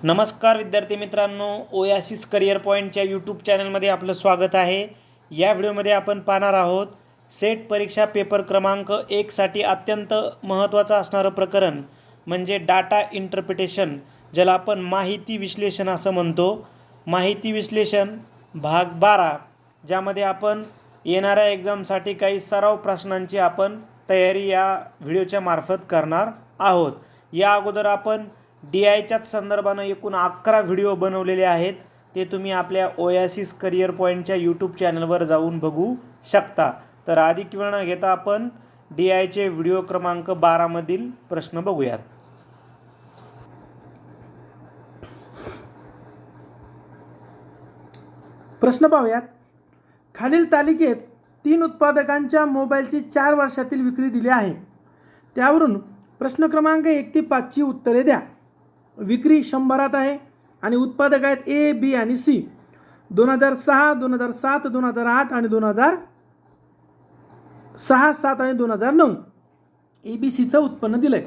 नमस्कार विद्यार्थी मित्रांनो, ओयासिस करिअर पॉईंटच्या यूट्यूब चॅनलमध्ये आपलं स्वागत आहे. या व्हिडिओमध्ये आपण पाहणार आहोत सेट परीक्षा पेपर क्रमांक 1साठी अत्यंत महत्त्वाचं असणारं प्रकरण म्हणजे डाटा इंटरप्रिटेशन, ज्याला आपण माहिती विश्लेषण असं म्हणतो. माहिती विश्लेषण भाग 12, ज्यामध्ये आपण येणाऱ्या एक्झामसाठी काही सराव प्रश्नांची आपण तयारी या व्हिडिओच्या मार्फत करणार आहोत. या अगोदर आपण DIच्याच संदर्भानं एकूण 11 व्हिडिओ बनवलेले आहेत. ते तुम्ही आपल्या ओयासिस करिअर पॉईंटच्या यूट्यूब चॅनलवर जाऊन बघू शकता. तर अधिक वेळ न घेता आपण DIचे व्हिडिओ क्रमांक 12मधील प्रश्न बघूयात. प्रश्न पाहूयात. खालील तालिकेत 3 उत्पादकांच्या मोबाईलची 4 वर्षातील विक्री दिली आहे. त्यावरून प्रश्न क्रमांक 1 ते 5ची उत्तरे द्या. विक्री 100त आहे आणि उत्पादक आहेत ए, बी आणि सी. 2006, 2007, 2008 आणि 2006, 7 आणि 2009 ABCचं उत्पन्न दिलं आहे.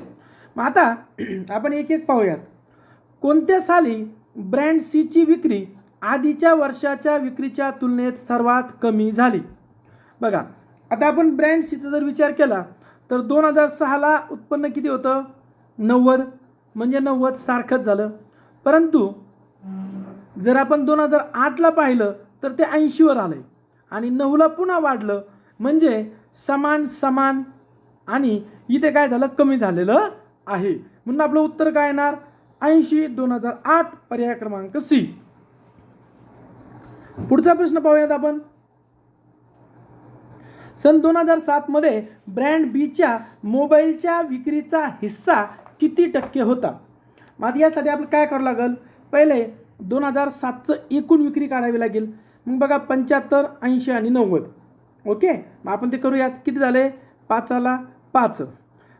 मग आता आपण एक एक पाहूयात. कोणत्या साली ब्रँड सीची विक्री आधीच्या वर्षाच्या विक्रीच्या तुलनेत सर्वात कमी झाली? बघा, आता आपण ब्रँड सीचा जर विचार केला तर 2006ला उत्पन्न किती होतं? 90, म्हणजे 90 सारखंच झालं. परंतु जर आपण 2008ला पाहिलं तर ते 80वर आलं आणि 9ला पुन्हा वाढलं, म्हणजे समान आणि इथे काय झालं? कमी झालेलं आहे. म्हणून आपलं उत्तर काय येणार? 80, 2008, पर्याय क्रमांक सी. पुढचा प्रश्न पाहूयात आपण. सन 2007 मध्ये ब्रँड बीच्या मोबाईलच्या विक्रीचा हिस्सा किती टक्के होता? मग यासाठी आपलं काय करावं लागेल? पहिले 2007चं एकूण विक्री काढावी लागेल. मग बघा 75, 80 आणि 90. ओके, मग आपण ते करूयात. किती झाले? 5ला 5.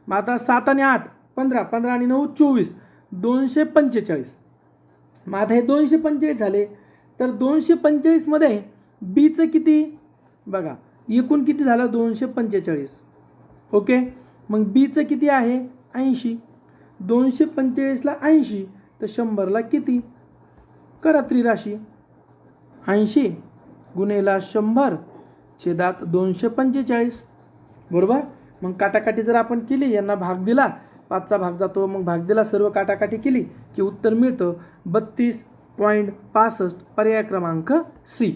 मग आता 7 आणि 8 15, 15 आणि 9 24, 245. मग आता हे 245 झाले. तर 245 मध्ये बीचं किती? बघा, एकूण किती झालं? 245. ओके, मग बीचं किती आहे? 80. 245ला 80 तर 100ला किती? करा त्रिराशी. 80 गुणेला 100 छेदात 245. बरोबर. मग काटाकाटी जर आपण केली, यांना भाग दिला, 5चा भाग जातो, मग भाग दिला, सर्व काटाकाटी केली की उत्तर मिळतं 32.65, पर्याय क्रमांक सी.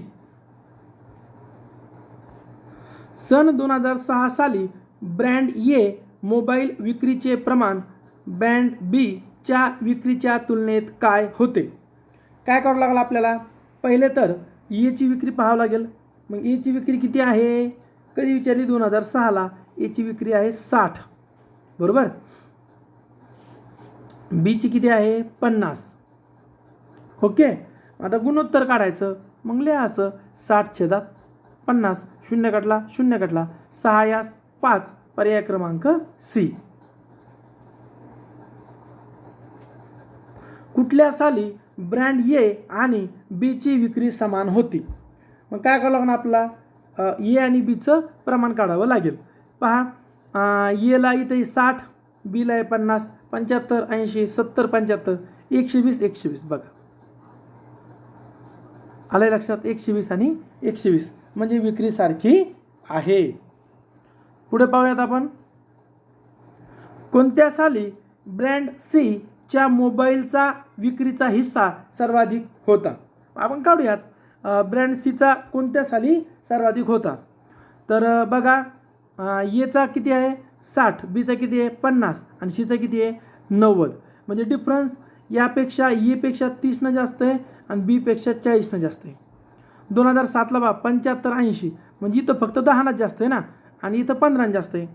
सन 2006 साली ब्रँड ए मोबाईल विक्रीचे प्रमाण ब्रँड बी च्या विक्रीच्या तुलनेत काय होते? काय करावं लागेल आपल्याला? पहिले तर एची विक्री पाहावं लागेल. मग एची विक्री किती आहे? कधी विचारली? 2006ला. एची विक्री आहे 60. बरोबर. बीची किती आहे? 50. ओके, आता गुणोत्तर काढायचं. मग लिहा असं 60 छेदात 50. 0 कटला, 0 कटला, 6 यास 5, पर्याय क्रमांक सी. कुठल्या साली ब्रँड ए आणि बीची विक्री समान होती? मग काय करावं लागणार आपल्याला? ए आणि बीचं प्रमाण काढावं लागेल. पहा, एला इथे 60, बीला आहे 50, 75, 80, 70, 75, 120, 120. बघा, आलंय लक्षात? 120 आणि 120 म्हणजे विक्री सारखी आहे. पुढे पाहूयात आपण. कोणत्या साली ब्रँड सी च्या मोबाईलचा विक्रीचा हिस्सा सर्वाधिक होता? आपण काढूयात. ब्रँड सीचा कोणत्या साली सर्वाधिक होता? तर बघा, एचा किती आहे? 60, बीचा किती आहे? 50 आणि सीचा किती आहे? 90. म्हणजे डिफरन्स यापेक्षा एपेक्षा 30 जास्त आहे आणि बीपेक्षा 40 जास्त आहे. 2007ला 75, 80 म्हणजे इथं फक्त 10 जास्त आहे ना, आणि इथं 15 जास्त आहे.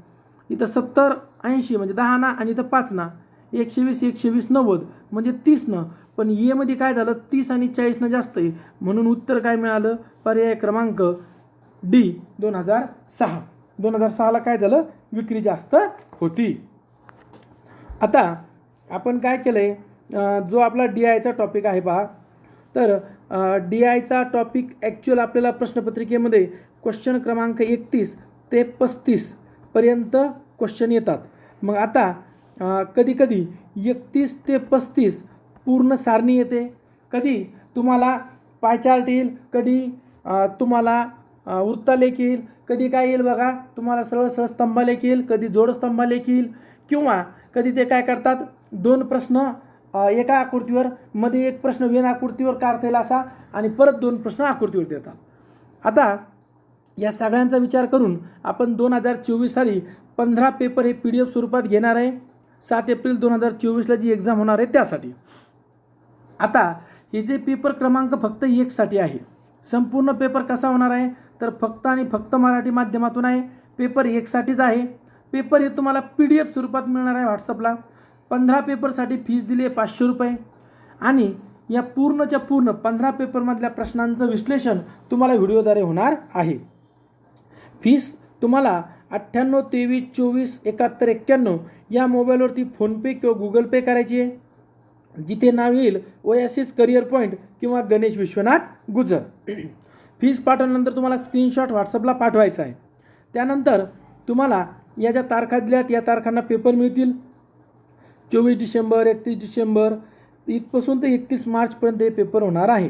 इथं 70, 80 म्हणजे 10 आणि इथं 5. 120, 120, 90 म्हणजे 30. पण एमध्ये काय झालं? 30 आणि 40 जास्त आहे, म्हणून उत्तर काय मिळालं? पर्याय क्रमांक डी, 2006. 2006ला काय झालं? विक्री जास्त होती. आता आपण काय केलंय, जो आपला DIचा टॉपिक आहे पहा, तर DIचा टॉपिक ॲक्च्युअल आपल्याला प्रश्नपत्रिकेमध्ये क्वेश्चन क्रमांक 31 ते 35 पर्यंत क्वेश्चन येतात. मग आता कधी कधी 31 ते 35 पूर्ण सारणी येते, कधी तुम्हाला पाय चार्ट येईल, कधी तुम्हाला वृत्तालेख येईल, कधी काय येईल बघा, तुम्हाला सरळ सरळ स्तंभालेख येईल, कधी जोडस्तंभालेख येईल, किंवा कधी ते काय करतात, 2 प्रश्न एका आकृतीवर, मध्ये एक प्रश्न वेन आकृतीवर काढता येईल असा, आणि परत 2 प्रश्न आकृतीवर देतात. आता या सगळ्यांचा विचार करून आपण 2024 साली 15 पेपर हे PDF स्वरूपात घेणार आहे. 7 एप्रिल 2024ला जी एक्झाम होणार आहे त्यासाठी. आता हे जे पेपर क्रमांक फक्त 1 साठी आहे. संपूर्ण पेपर कसा होणार आहे तर फक्त आणि फक्त मराठी माध्यमातून आहे. पेपर 1 साठीच आहे. पेपर हे तुम्हाला PDF स्वरूपात मिळणार आहे व्हॉट्सअपला. 15 पेपरसाठी फीस दिली आहे 500 रुपये, आणि या पूर्णच्या पूर्ण 15 पेपरमधल्या प्रश्नांचं विश्लेषण तुम्हाला व्हिडिओद्वारे होणार आहे. फीस तुम्हाला 98 23 24 71 91 या मोबाईलवरती फोनपे किंवा गुगल पे करायची आहे, जिथे नाव येईल ओएसिस करिअर पॉईंट किंवा गणेश विश्वनाथ गुजर. फीस पाठवल्यानंतर तुम्हाला स्क्रीनशॉट व्हॉट्सअपला पाठवायचा आहे. त्यानंतर तुम्हाला या ज्या तारखा दिल्यात या तारखांना पेपर मिळतील. 24 डिसेंबर 31 डिसेंबर इथपासून ते 31 मार्चपर्यंत हे पेपर होणार आहे.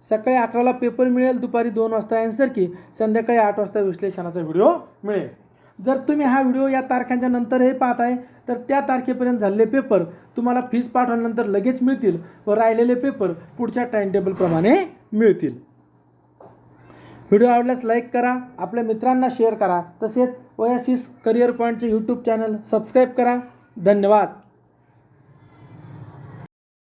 सकाळी 11ला पेपर मिळेल, दुपारी 2 वाजता आन्सर की, संध्याकाळी 8 वाजता विश्लेषणाचा व्हिडिओ मिळेल. जर तुम्ही हा व्हिडिओ या तारखांच्या नंतर हे पाहत आहे तर त्या तारखेपर्यंत झालेले पेपर तुम्हाला फीस पाठवल्यानंतर लगेच मिळतील, व राहिलेले पेपर पुढच्या टाईमटेबलप्रमाणे मिळतील. व्हिडिओ आवडल्यास लाईक करा, आपल्या मित्रांना शेअर करा, तसेच ओएसिस करिअर पॉईंटचे यूट्यूब चॅनल सबस्क्राईब करा. धन्यवाद.